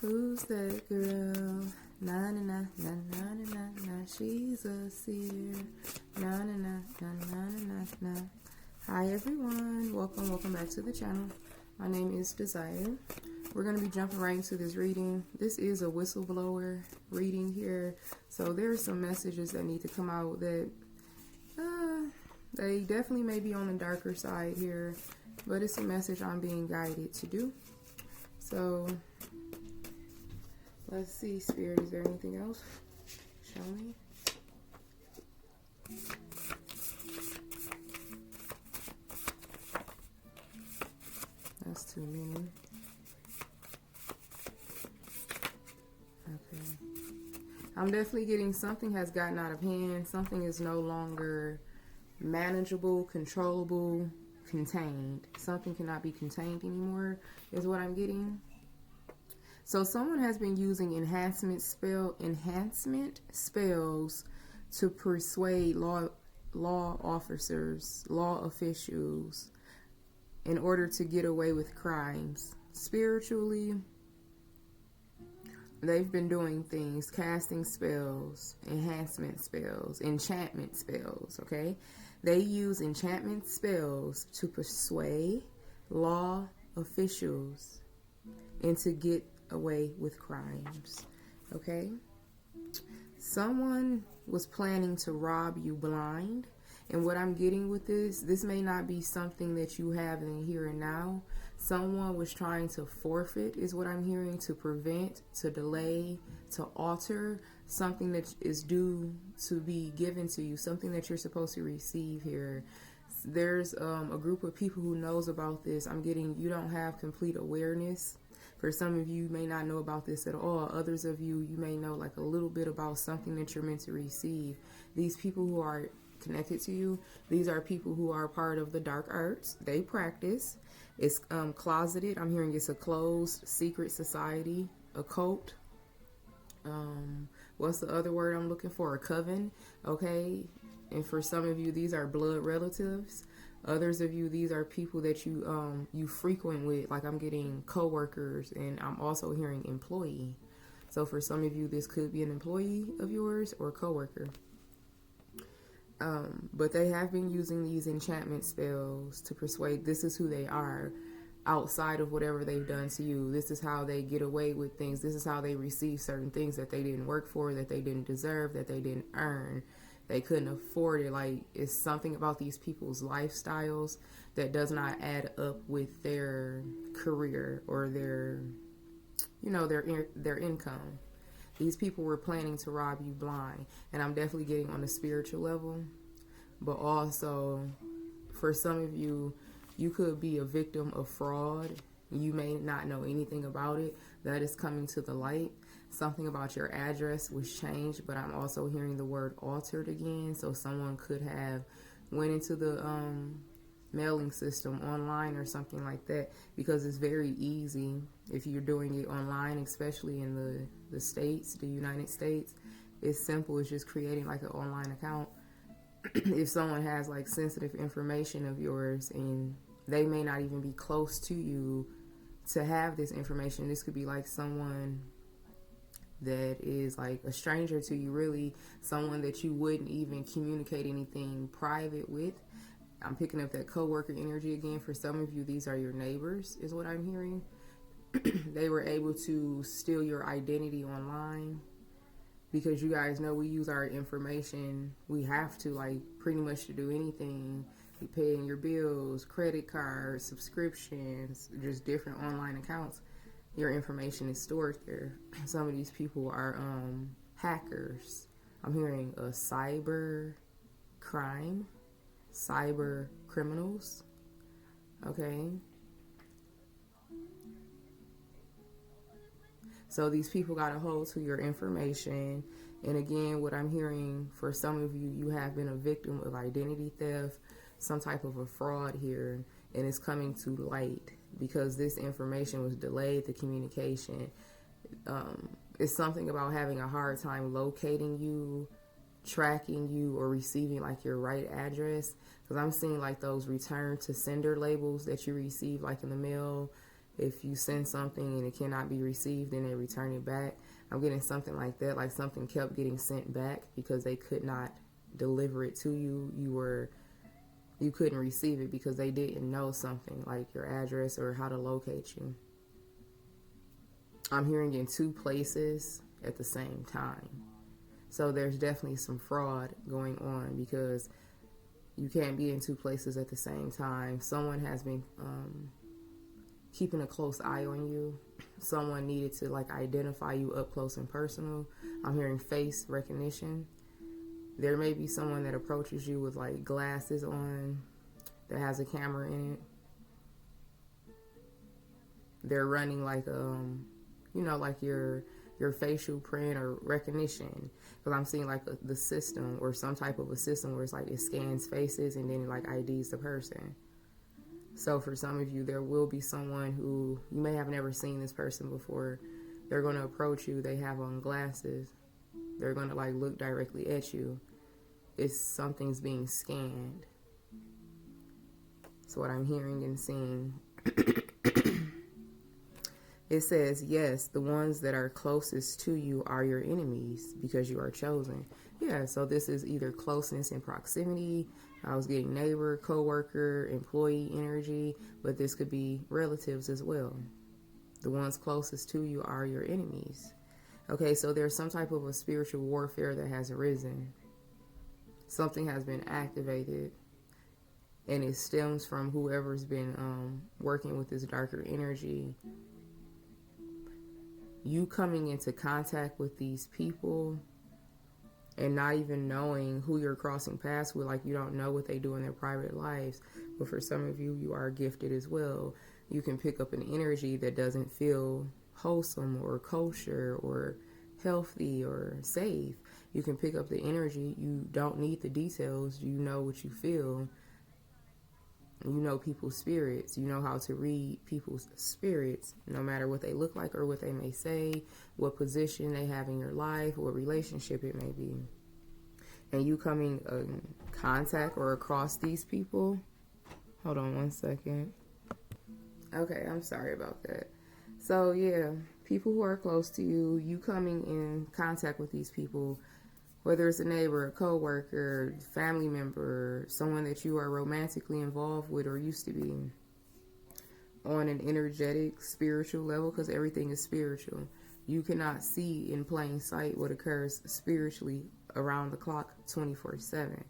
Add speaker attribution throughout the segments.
Speaker 1: Who's that girl? Na na na na na na na. She's a seer. Na na na na na na na. Hi everyone, welcome back to the channel. My name is Desire. We're going to be jumping right into this reading. This is a whistleblower reading here, so there are some messages that need to come out that they definitely may be on the darker side here, but it's a message I'm being guided to do. So let's see, Spirit, is there anything else? Show me. That's too many. Okay. I'm definitely getting something has gotten out of hand. Something is no longer manageable, controllable, contained. Something cannot be contained anymore is what I'm getting. So someone has been using enhancement spells to persuade law officers, law officials, in order to get away with crimes. Spiritually, they've been doing things, casting spells, enhancement spells, enchantment spells, okay? They use enchantment spells to persuade law officials and to get away with crimes, okay? Someone was planning to rob you blind, and what I'm getting with this may not be something that you have in the here and now. Someone was trying to forfeit is what I'm hearing, to prevent, to delay, to alter something that is due to be given to you, something that you're supposed to receive here. There's a group of people who knows about this. I'm getting you don't have complete awareness. For some of you may not know about this at all. Others of you, you may know like a little bit about something that you're meant to receive. These people who are connected to you, these are people who are part of the dark arts. They practice. It's closeted. I'm hearing it's a closed secret society, a cult. What's the other word I'm looking for? A coven, okay? And for some of you, these are blood relatives. Others of you, these are people that you you frequent with. Like I'm getting co-workers, and I'm also hearing employee. So for some of you, this could be an employee of yours or co-worker. But they have been using these enchantment spells to persuade this is who they are outside of whatever they've done to you. This is how they get away with things. This is how they receive certain things that they didn't work for, that they didn't deserve, that they didn't earn. They couldn't afford it. Like, it's something about these people's lifestyles that does not add up with their career or their, you know, their income. These people were planning to rob you blind. And I'm definitely getting on a spiritual level. But also, for some of you, you could be a victim of fraud. You may not know anything about it. That is coming to the light. Something about your address was changed, but I'm also hearing the word altered again. So someone could have went into the mailing system online or something like that, because it's very easy if you're doing it online, especially in the States, the United States. It's simple. It's just creating like an online account. If someone has like sensitive information of yours and they may not even be close to you to have this information, this could be like someone that is like a stranger to you, really, someone that you wouldn't even communicate anything private with. I'm picking up that co-worker energy again. For some of you, these are your neighbors, is what I'm hearing. They were able to steal your identity online, because you guys know we use our information. We have to, like, pretty much to do anything. You paying your bills, credit cards, subscriptions, just different online accounts. Your information is stored there. Some of these people are hackers. I'm hearing a cyber crime, cyber criminals. Okay. So these people got a hold to your information. And again, what I'm hearing, for some of you, you have been a victim of identity theft, some type of a fraud here, and it's coming to light because this information was delayed, the communication. It's something about having a hard time locating you, tracking you, or receiving like your right address. Because I'm seeing like those return to sender labels that you receive like in the mail. if you send something and it cannot be received, then they return it back. I'm getting something like that, like something kept getting sent back because they could not deliver it to you. You couldn't receive it because they didn't know something like your address or how to locate you. I'm hearing in 2 places at the same time. So there's definitely some fraud going on because you can't be in 2 places at the same time. Someone has been keeping a close eye on you. Someone needed to like identify you up close and personal. I'm hearing face recognition. There may be someone that approaches you with like glasses on that has a camera in it. They're running like like your facial print or recognition, because I'm seeing like the system or some type of a system where it's like it scans faces and then it like IDs the person. So for some of you, there will be someone who you may have never seen this person before. They're going to approach you. They have on glasses. They're going to like look directly at you. It's something's being scanned. That's what I'm hearing and seeing. It says, yes, the ones that are closest to you are your enemies because you are chosen. Yeah, so this is either closeness and proximity. I was getting neighbor, coworker, employee energy, but this could be relatives as well. The ones closest to you are your enemies. Okay, so there's some type of a spiritual warfare that has arisen. Something has been activated, and it stems from whoever's been working with this darker energy. You coming into contact with these people and not even knowing who you're crossing paths with, like you don't know what they do in their private lives. But for some of you, you are gifted as well. You can pick up an energy that doesn't feel wholesome or kosher or healthy or safe. You can pick up the energy. You don't need the details. You know what you feel. You know people's spirits. You know how to read people's spirits, no matter what they look like or what they may say, what position they have in your life, what relationship it may be. And you coming in contact or across these people. Hold on one second. Okay, I'm sorry about that. So yeah, people who are close to you, you coming in contact with these people, whether it's a neighbor, a coworker, family member, someone that you are romantically involved with or used to be, on an energetic, spiritual level, because everything is spiritual. You cannot see in plain sight what occurs spiritually around the clock 24/7.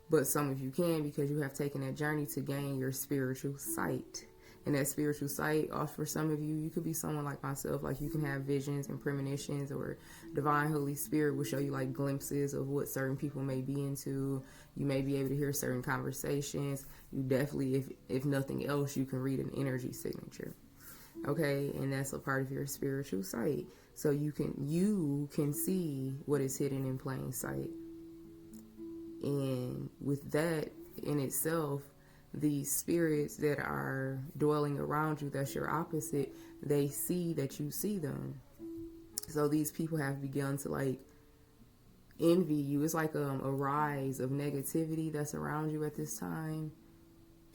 Speaker 1: But some of you can, because you have taken that journey to gain your spiritual sight. And that spiritual sight, for some of you, you could be someone like myself, like you can have visions and premonitions, or divine Holy Spirit will show you like glimpses of what certain people may be into. You may be able to hear certain conversations. You definitely, if nothing else, you can read an energy signature. Okay, and that's a part of your spiritual sight. So you can see what is hidden in plain sight. And with that in itself, the spirits that are dwelling around you, that's your opposite, they see that you see them. So these people have begun to like envy you. It's like a rise of negativity that's around you at this time.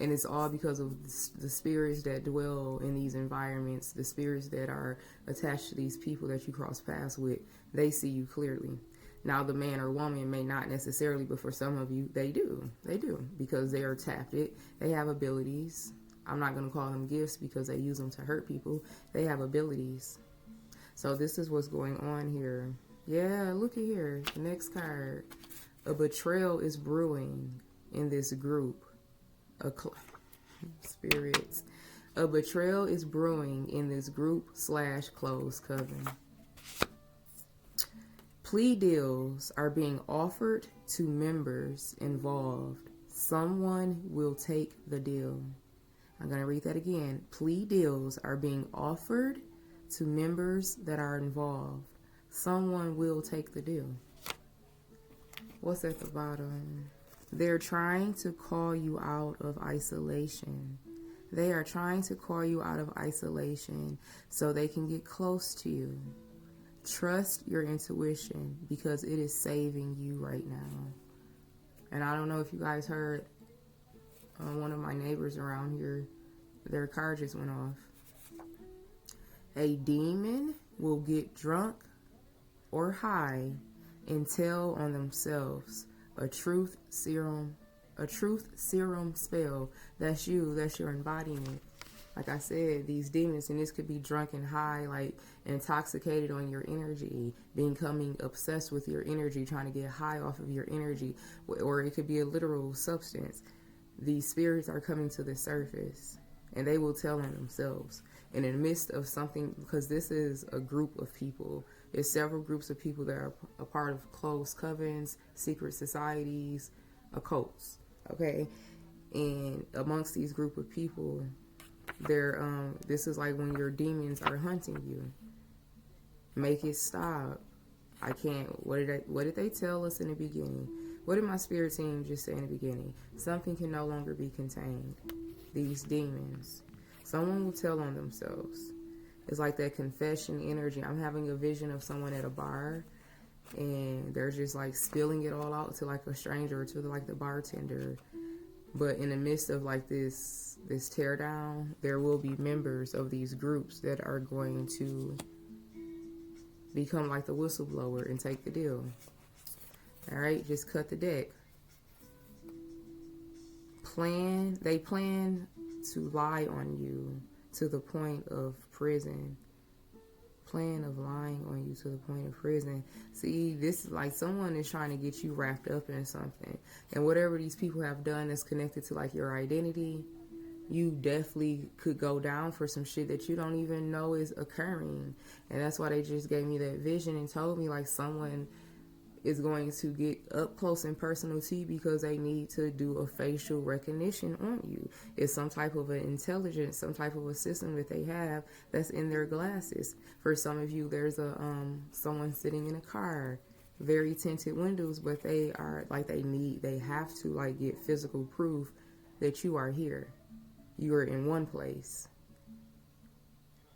Speaker 1: And it's all because of the spirits that dwell in these environments, the spirits that are attached to these people that you cross paths with. They see you clearly. Now, the man or woman may not necessarily, but for some of you, they do. They do, because they are tapped. They have abilities. I'm not going to call them gifts because they use them to hurt people. They have abilities. So this is what's going on here. Yeah, look at here. The next card. A betrayal is brewing in this group. Spirits. A betrayal is brewing in this group/closed coven. Plea deals are being offered to members involved. Someone will take the deal. I'm going to read that again. Plea deals are being offered to members that are involved. Someone will take the deal. What's at the bottom? They're trying to call you out of isolation. They are trying to call you out of isolation so they can get close to you. Trust your intuition because it is saving you right now. And I don't know if you guys heard one of my neighbors around here Their card just went off. A demon will get drunk or high and tell on themselves a truth serum spell. That's you. That's your embodiment. Like I said, these demons, and this could be drunk and high, like intoxicated on your energy, becoming obsessed with your energy, trying to get high off of your energy, or it could be a literal substance. These spirits are coming to the surface, and they will tell on themselves. And in the midst of something, because this is a group of people, there's several groups of people that are a part of closed covens, secret societies, occults, okay? And amongst these group of people, this is like when your demons are hunting you. Make it stop. I can't. What did they tell us in the beginning? What did my spirit team just say in the beginning? Something can no longer be contained. These demons. Someone will tell on themselves. It's like that confession energy. I'm having a vision of someone at a bar, and they're just like spilling it all out to like a stranger or to like the bartender. But in the midst of like this tear down, there will be members of these groups that are going to become like the whistleblower and take the deal. All right, just cut the deck. They plan to lie on you to the point of prison. Plan of lying on you to the point of prison. See, this is like someone is trying to get you wrapped up in something. And whatever these people have done that's connected to like your identity, you definitely could go down for some shit that you don't even know is occurring. And that's why they just gave me that vision and told me like someone is going to get up close and personal to you because they need to do a facial recognition on you. It's some type of an intelligence, some type of a system that they have that's in their glasses. For some of you, there's someone sitting in a car, very tinted windows, but they are like they have to like get physical proof that you are here. You are in one place.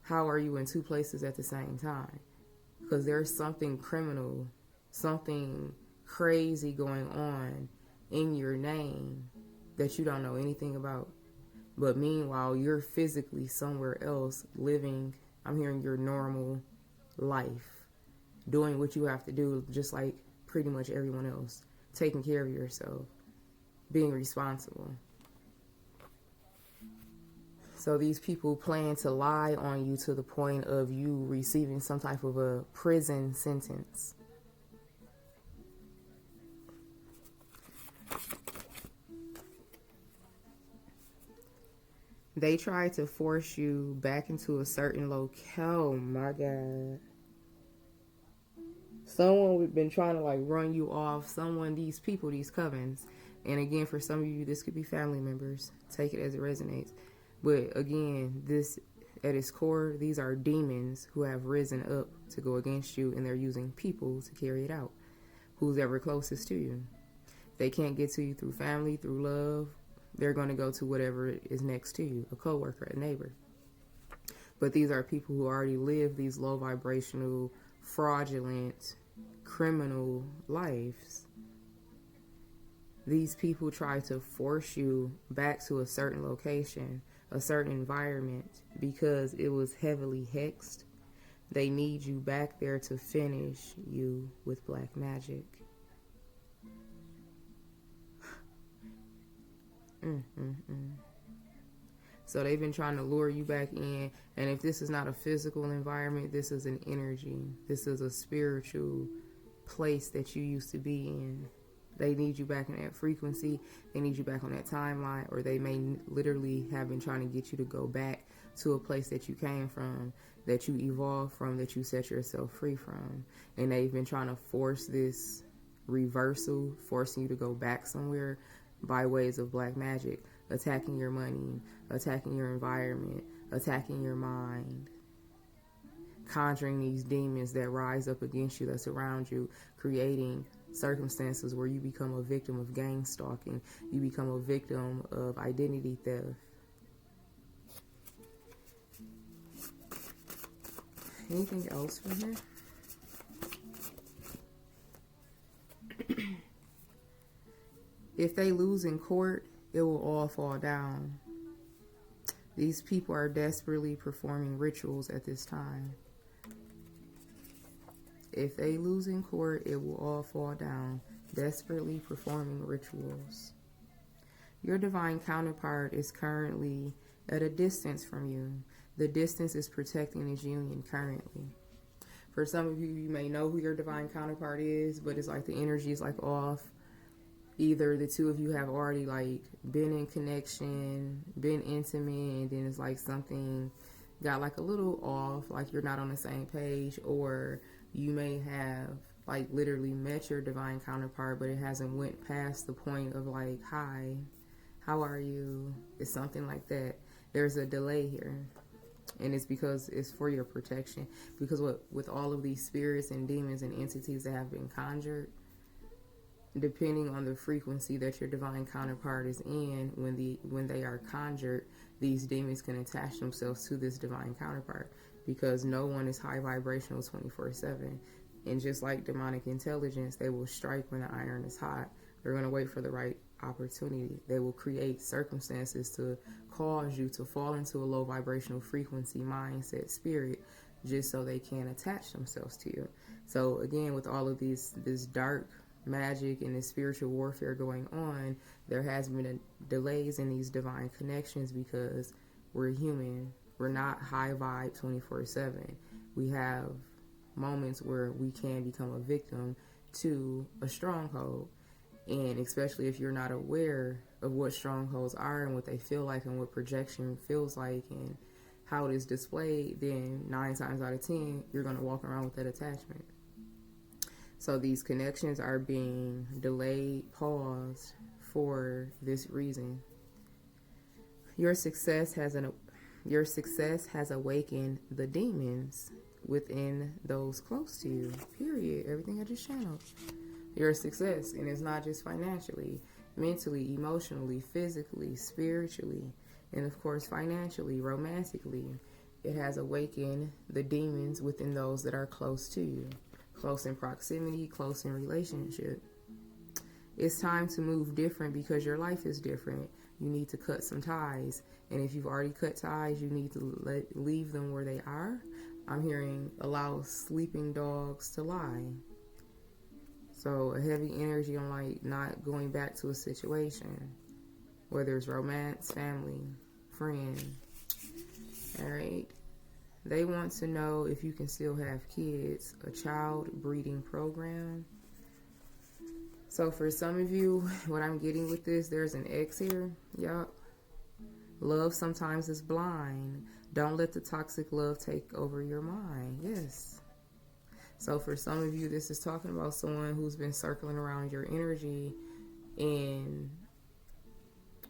Speaker 1: How are you in two places at the same time? Because there's something criminal, something crazy going on in your name that you don't know anything about. But meanwhile, you're physically somewhere else living, I'm hearing your normal life, doing what you have to do just like pretty much everyone else, taking care of yourself, being responsible. So these people plan to lie on you to the point of you receiving some type of a prison sentence. They try to force you back into a certain locale. Oh my God. Someone we've been trying to like run you off. These people, these covens. And again, for some of you, this could be family members. Take it as it resonates. But again, this at its core, these are demons who have risen up to go against you, and they're using people to carry it out. Who's ever closest to you. They can't get to you through family, through love. They're going to go to whatever is next to you, a coworker, a neighbor. But these are people who already live these low vibrational, fraudulent, criminal lives. These people try to force you back to a certain location, a certain environment, because it was heavily hexed. They need you back there to finish you with black magic. So they've been trying to lure you back in. And if this is not a physical environment, this is an energy. This is a spiritual place that you used to be in. They need you back in that frequency. They need you back on that timeline. Or they may literally have been trying to get you to go back to a place that you came from, that you evolved from, that you set yourself free from. And they've been trying to force this reversal, forcing you to go back somewhere by ways of black magic, attacking your money, attacking your environment, attacking your mind, conjuring these demons that rise up against you, that surround you, creating circumstances where you become a victim of gang stalking, you become a victim of identity theft. Anything else from here? If they lose in court, it will all fall down. These people are desperately performing rituals at this time. If they lose in court, it will all fall down. Desperately performing rituals. Your divine counterpart is currently at a distance from you. The distance is protecting this union currently. For some of you, you may know who your divine counterpart is, but it's like the energy is like off. Either the two of you have already like been in connection, been intimate, and then it's like something got like a little off, like you're not on the same page, or you may have like literally met your divine counterpart, but it hasn't went past the point of like, hi, how are you? It's something like that. There's a delay here. And it's because it's for your protection. Because with all of these spirits and demons and entities that have been conjured, depending on the frequency that your divine counterpart is in, when they are conjured, these demons can attach themselves to this divine counterpart, because no one is high vibrational 24/7. And just like demonic intelligence, they will strike when the iron is hot. They're going to wait for the right opportunity. They will create circumstances to cause you to fall into a low vibrational frequency mindset spirit, just so they can attach themselves to you. So again, with all of this dark magic and this spiritual warfare going on, there has been delays in these divine connections, because we're human. We're not high vibe 24/7. We have moments where we can become a victim to a stronghold. And especially if you're not aware of what strongholds are and what they feel like and what projection feels like and how it is displayed, then 9 times out of 10, you're going to walk around with that attachment. So these connections are being delayed, paused for this reason. Your success has awakened the demons within those close to you. Period. Everything I just channeled. Your success, and it's not just financially, mentally, emotionally, physically, spiritually, and of course financially, romantically. It has awakened the demons within those that are close to you, close in proximity, close in relationship. It's time to move different, because your life is different. You need to cut some ties, and if you've already cut ties, you need to leave them where they are. I'm hearing allow sleeping dogs to lie. So a heavy energy on like not going back to a situation, whether it's romance, family, friend. All right. They want to know if you can still have kids, a child breeding program. So for some of you, what I'm getting with this, there's an X here. Yup. Love sometimes is blind. Don't let the toxic love take over your mind. Yes. So for some of you, this is talking about someone who's been circling around your energy, and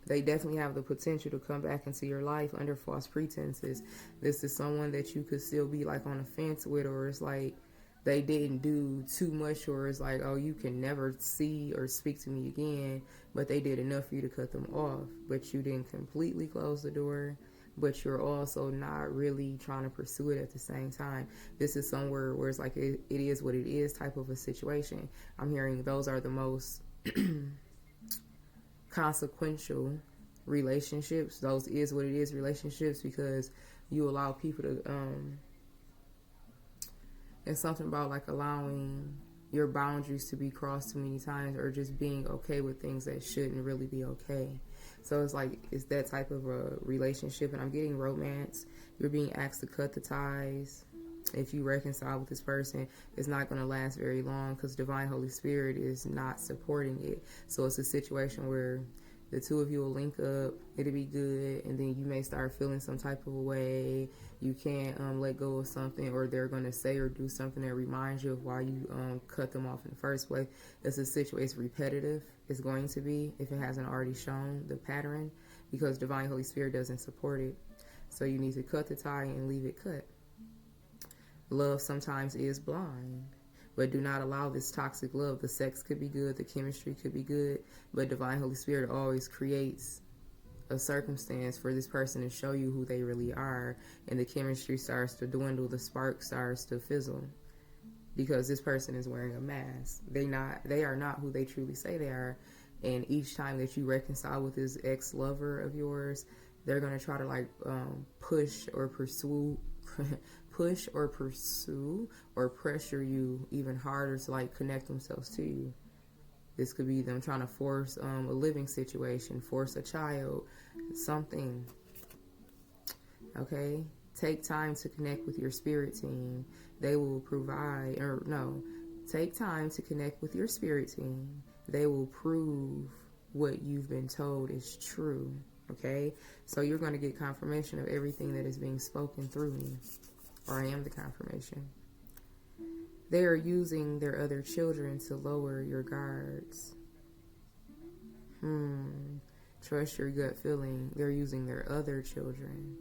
Speaker 1: they definitely have the potential to come back into your life under false pretenses. This is someone that you could still be like on a fence with, or it's like they didn't do too much, or it's like, oh, you can never see or speak to me again, but they did enough for you to cut them off. But you didn't completely close the door, but you're also not really trying to pursue it at the same time. This is somewhere where it's like it is what it is type of a situation. I'm hearing those are the most consequential relationships. Those is what it is relationships, because you allow people to it's something about like allowing your boundaries to be crossed too many times, or just being okay with things that shouldn't really be okay. So it's like, it's that type of a relationship. And I'm getting romance. You're being asked to cut the ties. If you reconcile with this person, it's not going to last very long, because Divine Holy Spirit is not supporting it. So it's a situation where the two of you will link up, it'll be good, and then you may start feeling some type of a way. You can't let go of something, or they're going to say or do something that reminds you of why you cut them off in the first place. It's a situation, it's repetitive. It's going to be, if it hasn't already shown the pattern, because Divine Holy Spirit doesn't support it. So you need to cut the tie and leave it cut. Love sometimes is blind. But do not allow this toxic love. The sex could be good, the chemistry could be good, but Divine Holy Spirit always creates a circumstance for this person to show you who they really are, and the chemistry starts to dwindle, the spark starts to fizzle, because this person is wearing a mask. They are not who they truly say they are. And each time that you reconcile with this ex-lover of yours, They're going to try to like push or pursue or pressure you even harder to like connect themselves to you. This could be them trying to force a living situation, force a child, something. Okay? Take time to connect with your spirit team. They will provide, or no, take time to connect with your spirit team. They will prove what you've been told is true. Okay? So you're going to get confirmation of everything that is being spoken through me. Or I am the confirmation. They are using their other children to lower your guards. Trust your gut feeling. They're using their other children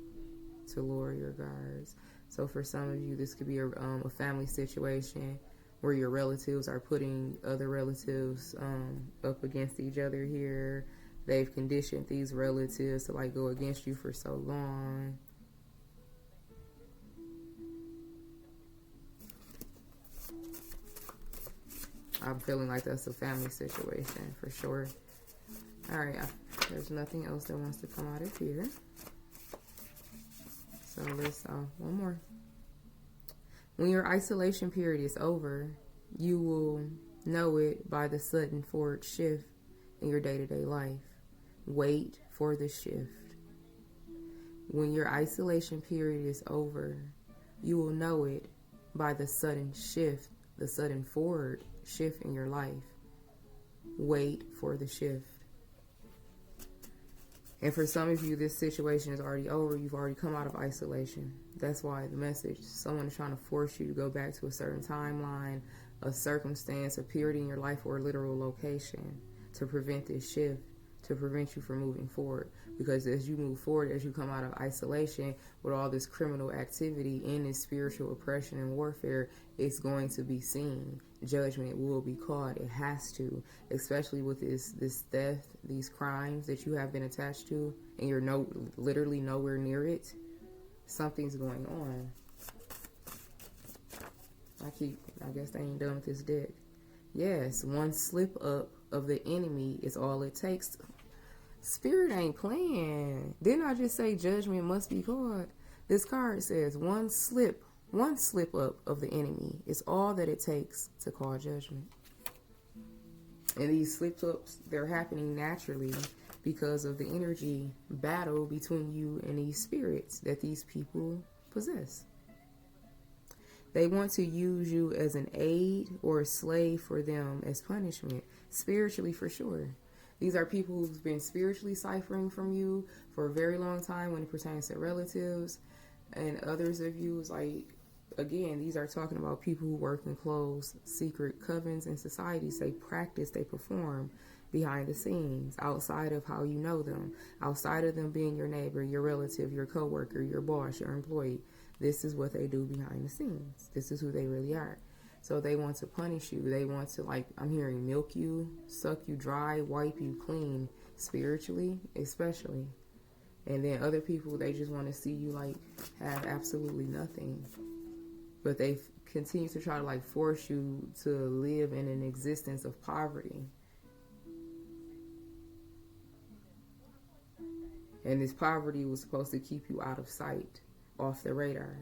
Speaker 1: to lower your guards. So for some of you, this could be a family situation where your relatives are putting other relatives up against each other here. They've conditioned these relatives to like go against you for so long. I'm feeling like that's a family situation for sure. All right, there's nothing else that wants to come out of here. So let's, one more. When your isolation period is over, you will know it by the sudden forward shift in your day-to-day life. Wait for the shift. When your isolation period is over, you will know it by the sudden shift, the sudden forward shift in your life. Wait for the shift. And for some of you, this situation is already over. You've already come out of isolation. That's why the message, someone is trying to force you to go back to a certain timeline, a circumstance, a period in your life, or a literal location to prevent this shift, to prevent you from moving forward. Because as you move forward, as you come out of isolation with all this criminal activity and this spiritual oppression and warfare, it's going to be seen. Judgment will be caught. It has to, especially with this theft, these crimes that you have been attached to, and you're literally nowhere near it. Something's going on. I guess they ain't done with this deck. Yes, one slip up of the enemy is all it takes. Spirit ain't playing. Didn't I just say judgment must be caught? This card says one slip up of the enemy is all that it takes to call judgment. And these slip ups, they're happening naturally because of the energy battle between you and these spirits that these people possess. They want to use you as an aid or a slave for them as punishment, spiritually for sure. These are people who've been spiritually ciphering from you for a very long time when it pertains to relatives. And others of you, like, again, these are talking about people who work in closed, secret covens and societies. They practice, they perform behind the scenes, outside of how you know them, outside of them being your neighbor, your relative, your coworker, your boss, your employee. This is what they do behind the scenes. This is who they really are. So they want to punish you. They want to, like, I'm hearing milk you, suck you dry, wipe you clean, spiritually, especially. And then other people, they just want to see you, like, have absolutely nothing. But they continue to try to, like, force you to live in an existence of poverty. And this poverty was supposed to keep you out of sight, off the radar.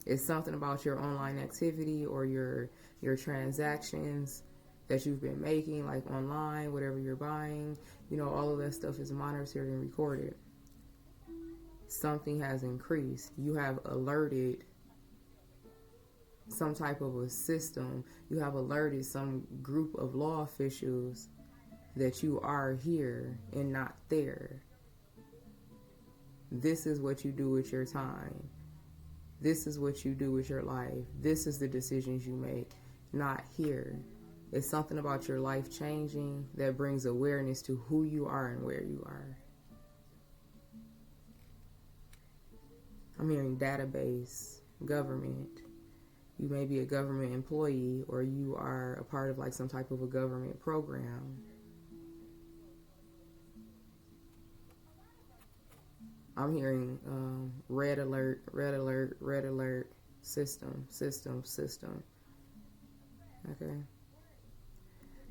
Speaker 1: It's something about your online activity or your transactions that you've been making, like online, whatever you're buying. You know, all of that stuff is monitored and recorded. Something has increased. You have alerted some type of a system. You have alerted some group of law officials that you are here and not there. This is what you do with your time. This is what you do with your life. This is the decisions you make, not here. It's something about your life changing that brings awareness to who you are and where you are. I'm hearing database, government. You may be a government employee, or you are a part of like some type of a government program. I'm hearing red alert, red alert, red alert, system. Okay.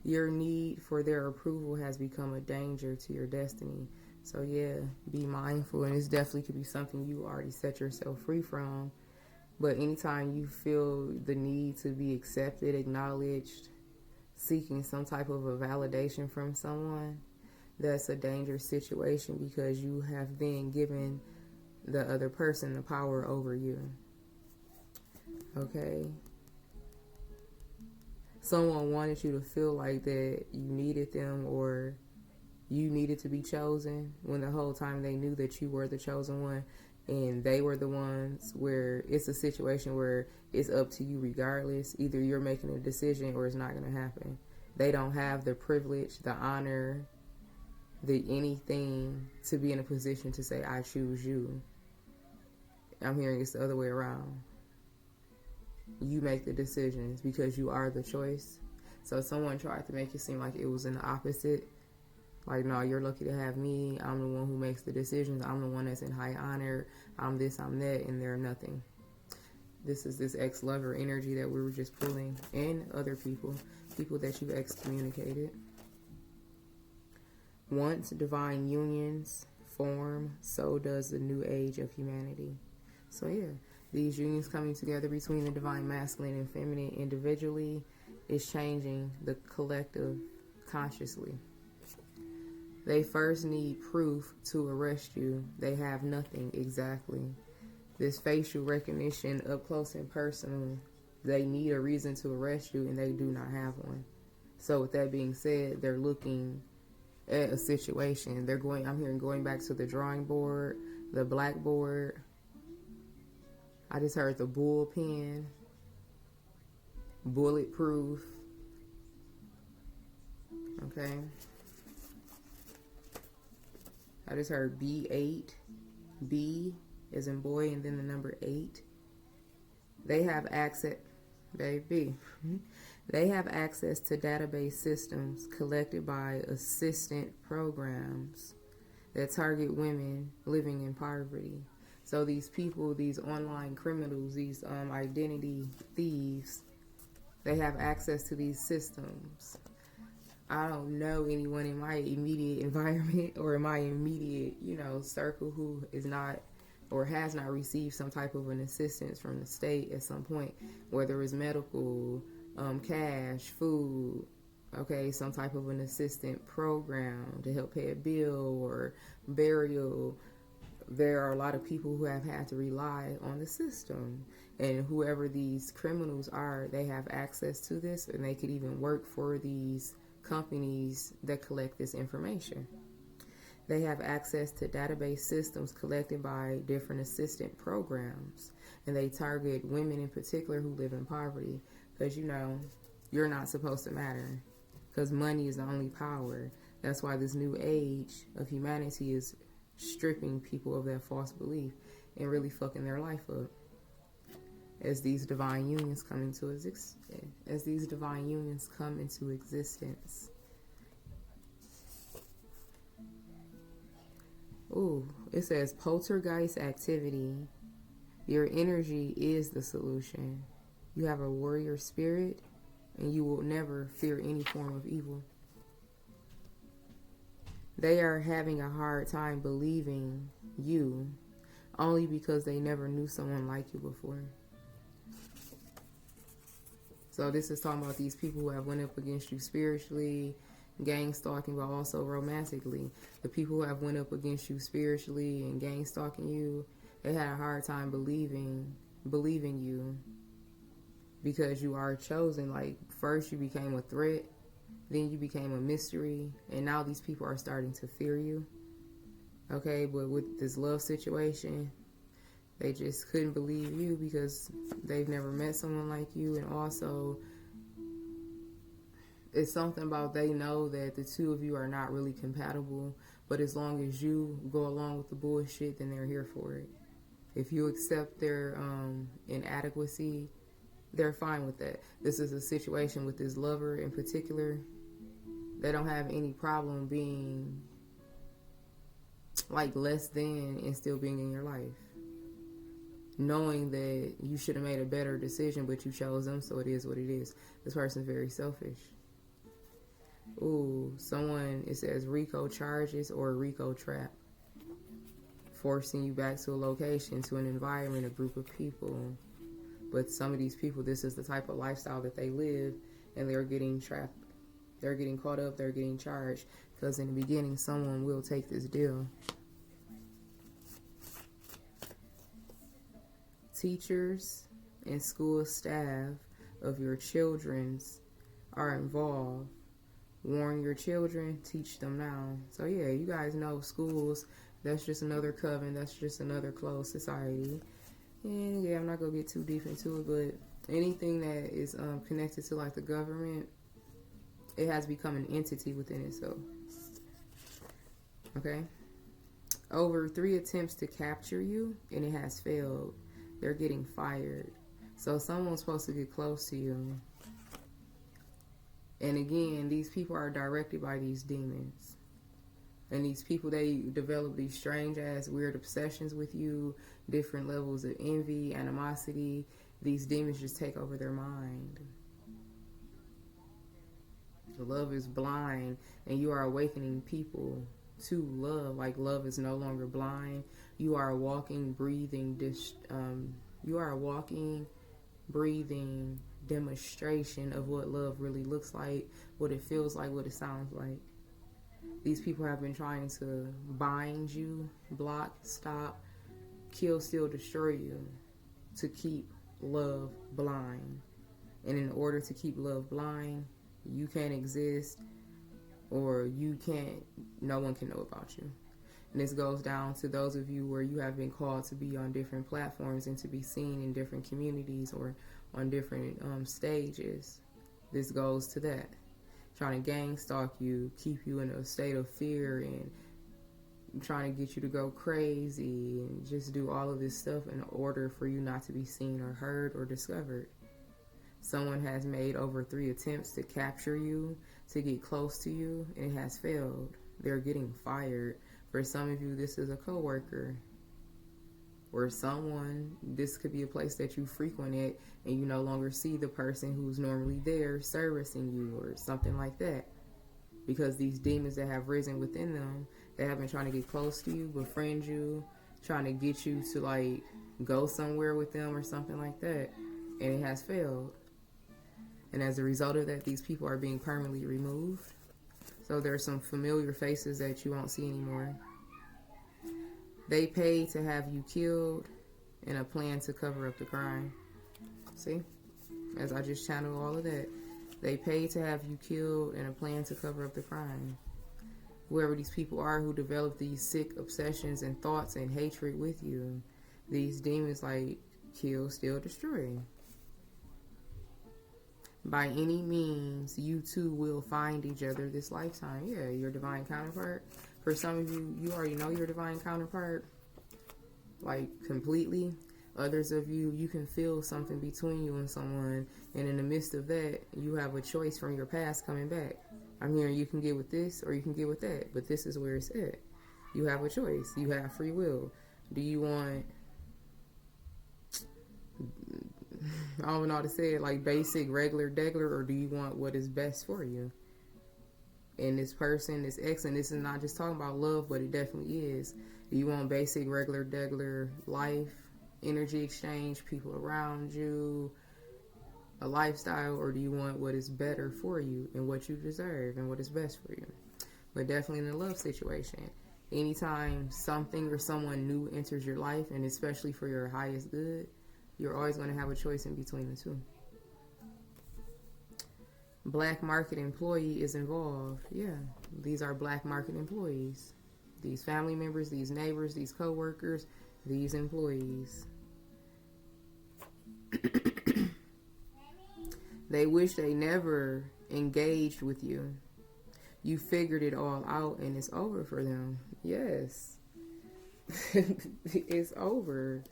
Speaker 1: Your need for their approval has become a danger to your destiny. So yeah, be mindful, and this definitely could be something you already set yourself free from. But anytime you feel the need to be accepted, acknowledged, seeking some type of a validation from someone, that's a dangerous situation, because you have then given the other person the power over you. Okay? Someone wanted you to feel like that you needed them, or you needed to be chosen, when the whole time they knew that you were the chosen one, and they were the ones where it's a situation where it's up to you regardless. Either you're making a decision or it's not going to happen. They don't have the privilege, the honor, the anything to be in a position to say, I choose you. I'm hearing it's the other way around. You make the decisions because you are the choice. So someone tried to make it seem like it was in the opposite. Like, no, you're lucky to have me. I'm the one who makes the decisions. I'm the one that's in high honor. I'm this, I'm that, and they're nothing. This is this ex-lover energy that we were just pulling, and other people that you've excommunicated. Once divine unions form, so does the new age of humanity. So yeah, these unions coming together between the divine masculine and feminine individually is changing the collective consciously. They first need proof to arrest you. They have nothing exactly. This facial recognition up close and personal, they need a reason to arrest you, and they do not have one. So with that being said, they're looking at a situation. I'm hearing going back to the drawing board, the blackboard. I just heard the bullpen, bulletproof. Okay. I just heard B8, B as in boy, and then the number 8. They have access, baby. They have access to database systems collected by assistant programs that target women living in poverty. So these people, these online criminals, these identity thieves, they have access to these systems. I don't know anyone in my immediate environment or in my immediate, circle who is not or has not received some type of an assistance from the state at some point, whether it's medical, cash, food, okay, some type of an assistant program to help pay a bill or burial. There are a lot of people who have had to rely on the system, and whoever these criminals are, they have access to this, and they could even work for these companies that collect this information. They have access to database systems collected by different assistant programs, and they target women in particular who live in poverty, because you're not supposed to matter, because money is the only power. That's why this new age of humanity is stripping people of that false belief and really fucking their life up as these divine unions come into existence. Ooh, it says poltergeist activity. Your energy is the solution. You have a warrior spirit, and you will never fear any form of evil. They are having a hard time believing you, only because they never knew someone like you before. So this is talking about these people who have went up against you spiritually, gang stalking, but also romantically. The people who have went up against you spiritually and gang stalking you, they had a hard time believing you, because you are chosen. Like, first you became a threat, then you became a mystery, and now these people are starting to fear you. Okay, but with this love situation, they just couldn't believe you because they've never met someone like you. And also, it's something about they know that the two of you are not really compatible, but as long as you go along with the bullshit, then they're here for it. If you accept their inadequacy, they're fine with that. This is a situation with this lover in particular. They don't have any problem being like less than and still being in your life, knowing that you should have made a better decision, but you chose them, so it is what it is. This person's very selfish. Ooh, it says RICO charges or RICO trap. forcing you back to a location, to an environment, a group of people. But some of these people, this is the type of lifestyle that they live, and they're getting trapped. They're getting caught up. They're getting charged. Because in the beginning, someone will take this deal. Teachers and school staff of your children's are involved. Warn your children, teach them now. So yeah, you guys know schools, that's just another coven, that's just another closed society. And yeah, I'm not gonna get too deep into it, but anything that is connected to like the government, it has become an entity within itself. Okay? Over 3 attempts to capture you, and it has failed. They're getting fired. So someone's supposed to get close to you. And again, these people are directed by these demons. And these people, they develop these strange ass weird obsessions with you, different levels of envy, animosity. These demons just take over their mind. Love is blind, and you are awakening people to love. Like, love is no longer blind. You are a walking, breathing, breathing demonstration of what love really looks like, what it feels like, what it sounds like. These people have been trying to bind you, block, stop, kill, steal, destroy you, to keep love blind. And in order to keep love blind, you can't exist, or no one can know about you. And this goes down to those of you where you have been called to be on different platforms and to be seen in different communities or on different stages. This goes to that. Trying to gang stalk you, keep you in a state of fear, and trying to get you to go crazy and just do all of this stuff in order for you not to be seen or heard or discovered. Someone has made over 3 attempts to capture you, to get close to you, and it has failed. They're getting fired. For some of you, this is a coworker. Or someone, this could be a place that you frequented and you no longer see the person who's normally there servicing you or something like that. Because these demons that have risen within them, they have been trying to get close to you, befriend you, trying to get you to like go somewhere with them or something like that. And it has failed. And as a result of that, these people are being permanently removed. So there are some familiar faces that you won't see anymore. They paid to have you killed in a plan to cover up the crime. See? As I just channeled all of that. They paid to have you killed in a plan to cover up the crime. Whoever these people are who develop these sick obsessions and thoughts and hatred with you, these demons like kill, steal, destroy. By any means, you two will find each other this lifetime. Yeah, your divine counterpart. For some of you, you already know your divine counterpart, like completely. Others of you, you can feel something between you and someone, and in the midst of that, you have a choice from your past coming back. I'm hearing you can get with this or you can get with that, but this is where it's at. You have a choice. You have free will. Do you want, I don't know how to say it, like basic, regular, degular, or do you want what is best for you? And this person, this ex, and this is not just talking about love, but it definitely is. Do you want basic, regular, degular life, energy exchange, people around you, a lifestyle, or do you want what is better for you and what you deserve and what is best for you? But definitely in a love situation, anytime something or someone new enters your life, and especially for your highest good, you're always going to have a choice in between the two. Black market employee is involved. Yeah, these are black market employees. These family members, these neighbors, these co-workers, these employees. They wish they never engaged with you. You figured it all out and it's over for them. Yes. It's over.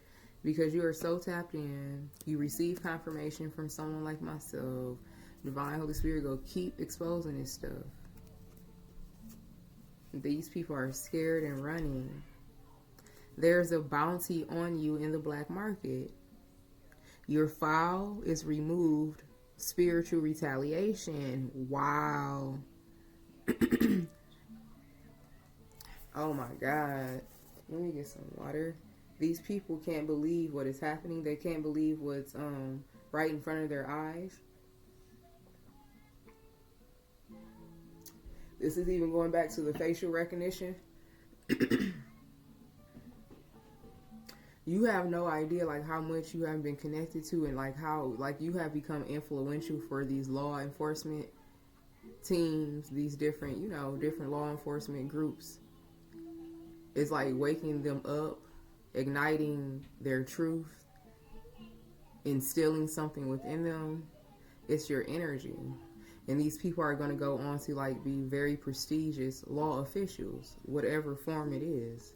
Speaker 1: Because you are so tapped in. You receive confirmation from someone like myself. Divine Holy Spirit go keep exposing this stuff. These people are scared and running. There's a bounty on you in the black market. Your file is removed. Spiritual retaliation. Wow. Oh my God. Let me get some water. These people can't believe what is happening. They can't believe what's right in front of their eyes. This is even going back to the facial recognition. You have no idea like how much you have been connected to, and like how like you have become influential for these law enforcement teams, these different, you know, different law enforcement groups. It's like waking them up, igniting their truth, instilling something within them. It's your energy. And these people are going to go on to like be very prestigious law officials, whatever form it is.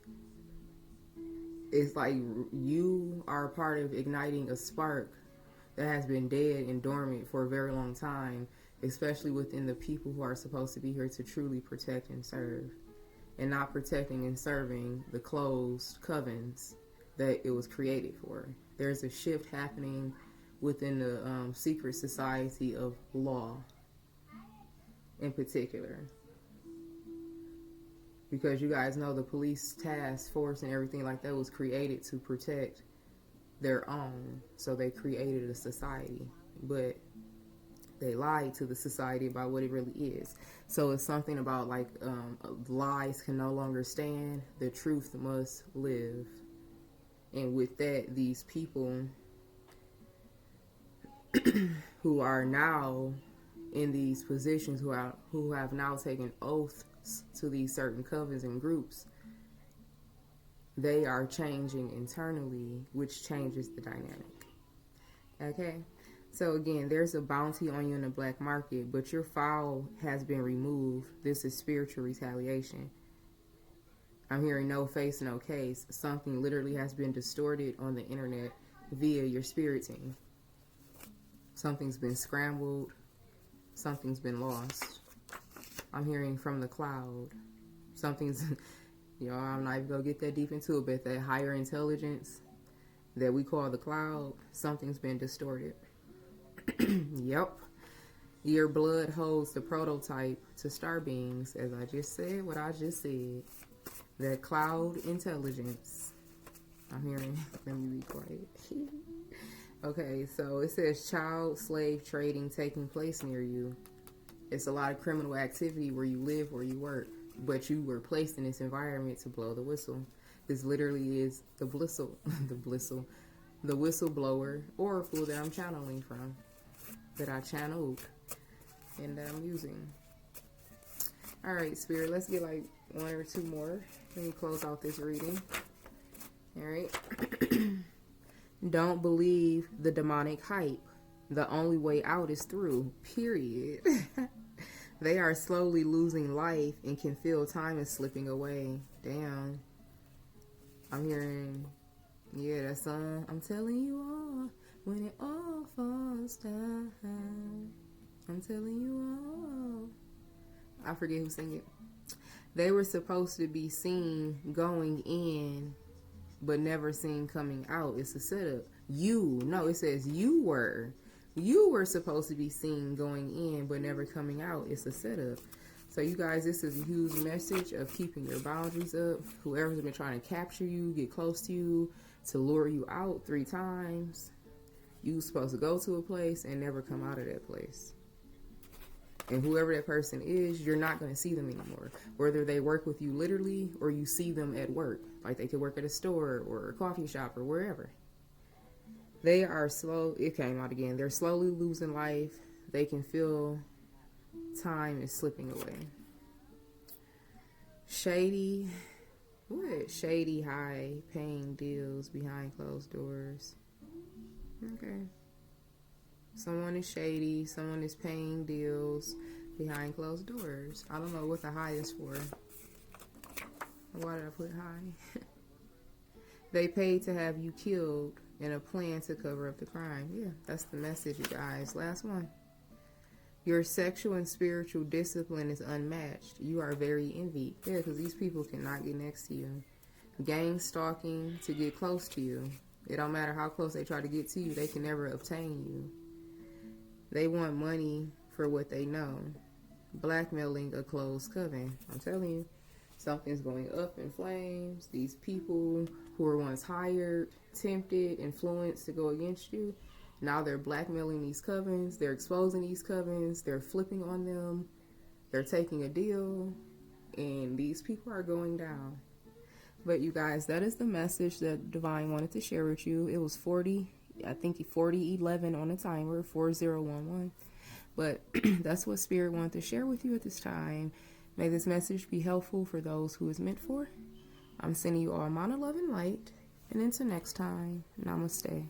Speaker 1: It's like you are a part of igniting a spark that has been dead and dormant for a very long time, especially within the people who are supposed to be here to truly protect and serve, and not protecting and serving the closed covens that it was created for. There's a shift happening within the secret society of law in particular. Because you guys know the police task force and everything like that was created to protect their own. So they created a society. But they lied to the society about what it really is. So it's something about like lies can no longer stand. The truth must live. And with that, these people who are now in these positions, who have now taken oaths to these certain covens and groups, they are changing internally, which changes the dynamic. Okay? So again, there's a bounty on you in the black market, but your file has been removed. This is spiritual retaliation. I'm hearing no face, no case. Something literally has been distorted on the internet via your spirit team. Something's been scrambled. Something's been lost. I'm hearing from the cloud. Something's, you know, I'm not even going to get that deep into it, but that higher intelligence that we call the cloud, something's been distorted. Yep. Your blood holds the prototype to star beings, as I just said, what I just said. That cloud intelligence. I'm hearing, let me be quiet. Okay, so it says child slave trading taking place near you. It's a lot of criminal activity where you live, where you work, but you were placed in this environment to blow the whistle. This literally is the whistleblower oracle that I'm channeling from, that I channeled and that I'm using. All right, Spirit, let's get like one or two more. Let me close out this reading. All right. Don't believe the demonic hype. The only way out is through, period. They are slowly losing life and can feel time is slipping away. Damn. I'm hearing, yeah, that song. I'm telling you all, when it all falls down. I'm telling you all. I forget who sang it. They were supposed to be seen going in, but never seen coming out. It's a setup. It says you were supposed to be seen going in, but never coming out. It's a setup. So you guys, this is a huge message of keeping your boundaries up. Whoever's been trying to capture you, get close to you, to lure you out 3 times. You were supposed to go to a place and never come out of that place. And whoever that person is, you're not going to see them anymore. Whether they work with you literally or you see them at work. Like they could work at a store or a coffee shop or wherever. They are slow. It came out again. They're slowly losing life. They can feel time is slipping away. Shady high paying deals behind closed doors. Okay. Someone is shady. Someone is paying deals behind closed doors. I don't know what the high is for. Why did I put high? They paid to have you killed in a plan to cover up the crime. Yeah, that's the message, you guys. Last one. Your sexual and spiritual discipline is unmatched. You are very envied. Yeah, because these people cannot get next to you. Gang stalking to get close to you. It don't matter how close they try to get to you. They can never obtain you. They want money for what they know. Blackmailing a closed coven. I'm telling you. Something's going up in flames. These people who were once hired, tempted, influenced to go against you, now they're blackmailing these covens. They're exposing these covens. They're flipping on them. They're taking a deal. And these people are going down. But you guys, that is the message that Divine wanted to share with you. It was 40:11 on the timer, 4011. But that's what Spirit wanted to share with you at this time. May this message be helpful for those who is meant for. I'm sending you all amount of love and light. And until next time, namaste.